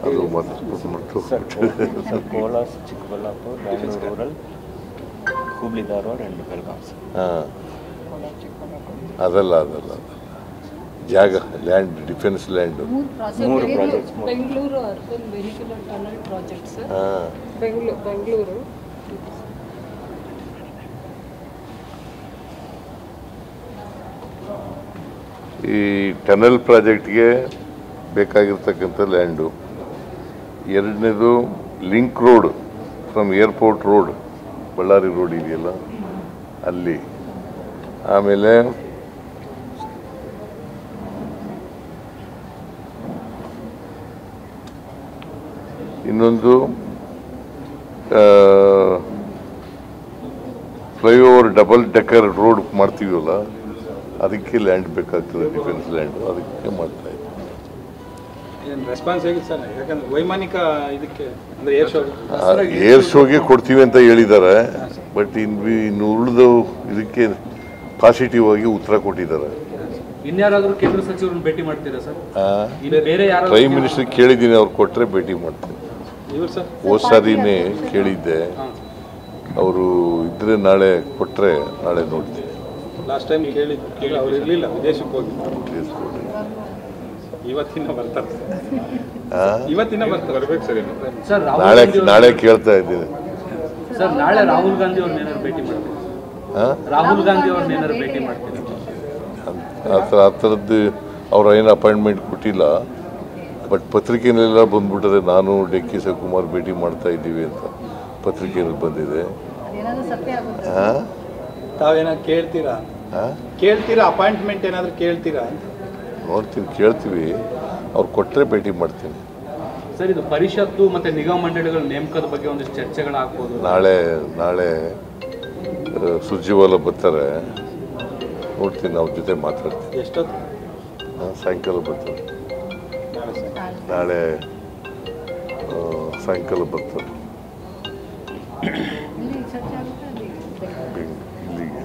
ಅದು ಮತ್ತು sir Kolar Chikkaballapur Bengaluru rural Hubli Dharwad and Belagavi sir. ಹಾಂ ಅದಲ್ಲ ಜಾಗ ಲ್ಯಾಂಡ್ ಡಿಫೆನ್ಸ್ ಲ್ಯಾಂಡು ಮೂರು projects Bengaluru urban vehicular tunnel project sir. ಹಾಂ ಬೆಂಗಳೂರು ಈ ಟನಲ್ ಪ್ರಾಜೆಕ್ಟ್ಗೆ ಬೇಕಾಗಿರ್ತಕ್ಕಂಥ ಲ್ಯಾಂಡು. ಎರಡನೇದು link road from airport road Ballari road ಇದೆಯಲ್ಲ ಅಲ್ಲಿ. ಆಮೇಲೆ ಇನ್ನೊಂದು ಫ್ಲೈಓವರ್ ಡಬಲ್ ಡೆಕ್ಕರ್ ರೋಡ್ ಮಾಡ್ತೀವಲ್ಲ ಅದಕ್ಕೆ ಲ್ಯಾಂಡ್ ಬೇಕಾಗ್ತದೆ, ಡಿಫೆನ್ಸ್ ಲ್ಯಾಂಡು, ಅದಕ್ಕೆ ಮಾಡ್ತಾ ಇದ್ದೀವಿ. ರೆಸ್ಪಾನ್ಸ್ ಹೇಗಿದೆ ಸರ್? ಯಾಕಂದ್ರೆ ವೈಮಾನಿಕ ಇದಕ್ಕೆ ಅಂದರೆ ಏರ್ ಶೋಗೆ ಕೊಡ್ತೀವಿ ಅಂತ ಹೇಳಿದ್ದಾರೆ. ಬಟ್ ಇನ್ನು ಉಳಿದು ಇದಕ್ಕೆ ಪಾಸಿಟಿವ್ ಆಗಿ ಉತ್ತರ ಕೊಟ್ಟಿದ್ದಾರೆ. ಇನ್ಯಾರಾದ್ರೂ ಕೇಂದ್ರ ಸಚಿವರನ್ನು ಭೇಟಿ ಮಾಡ್ತೀರಾ ಸರ್? ಬೇರೆ ಯಾರು ಪ್ರೈಮ್ ಮಿನಿಸ್ಟರ್ ಕೇಳಿದ್ದೀನಿ, ಅವ್ರು ಕೊಟ್ಟರೆ ಭೇಟಿ ಮಾಡ್ತೀನಿ. ಹೋದ ಸಾರಿನೇ ಕೇಳಿದ್ದೆ, ಅವರು ಇದ್ರೆ ನಾಳೆ ಕೊಟ್ಟರೆ ನಾಳೆ ನೋಡ್ತೀನಿ. ಲಾಸ್ಟ್ ಟೈಮ್ ಕೇಳಿ ಅವ್ರು ಇರಲಿಲ್ಲ, ವಿದೇಶಕ್ಕೆ ಹೋಗಿ. ಇವತ್ತಿನ ಬರ್ತಾರೆ ಬರ್ಬೇಕು ಸರ್. ನಾಳೆ ಕೇಳ್ತಾ ಇದ್ದೀನಿ ಸರ್. ನಾಳೆ ರಾಹುಲ್ ಗಾಂಧಿ ಅವ್ರನ್ನ ಏನಾದ್ರು ಭೇಟಿ ಮಾಡ್ತೀವಿ? ರಾಹುಲ್ ಗಾಂಧಿ ಅವ್ರನ್ನ ಏನಾದ್ರು ಭೇಟಿ ಮಾಡ್ತೀವಿ? ಆ ಥರದ್ದು ಅವ್ರು ಏನು ಅಪಾಯಿಂಟ್ಮೆಂಟ್ ಕೊಟ್ಟಿಲ್ಲ. ಬಟ್ ಪತ್ರಿಕೆಯಲ್ಲೆಲ್ಲ ಬಂದ್ಬಿಟ್ಟದೆ, ನಾನು ಡಿ.ಕೆ ಶಿವಕುಮಾರ್ ಭೇಟಿ ಮಾಡ್ತಾ ಇದ್ದೀವಿ ಅಂತ ಪತ್ರಿಕೆಯಲ್ಲಿ ಬಂದಿದೆ. ತಾವೇನಾದ್ರು ಕೇಳ್ತೀರಾ ಅಪಾಯಿಂಟ್ಮೆಂಟ್ ಏನಾದ್ರು ಕೇಳ್ತೀರಾ? ನೋಡ್ತೀನಿ, ಕೇಳ್ತೀವಿ. ಅವ್ರು ಕೊಟ್ಟರೆ ಭೇಟಿ ಮಾಡ್ತೀನಿ. ಸರ್, ಇದು ಪರಿಷತ್ತು ಮತ್ತು ನಿಗಮ ಮಂಡಳಿಗಳ ನೇಮಕದ ಬಗ್ಗೆ ಒಂದಿಷ್ಟು ಚರ್ಚೆಗಳಾಗ್ಬೋದು. ನಾಳೆ ಸುರ್ಜಿವಾಲ ಬರ್ತಾರೆ, ನೋಡ್ತೀನಿ, ಅವ್ರ ಜೊತೆ ಮಾತಾಡ್ತೀನಿ. ಎಷ್ಟೊತ್ತು? ಸಾಯಂಕಾಲ ಬರ್ತಾರೆ. ನಾಳೆ ಸಾಯಂಕಾಲ ಬರ್ತಾರೆ ಇಲ್ಲಿಗೆ.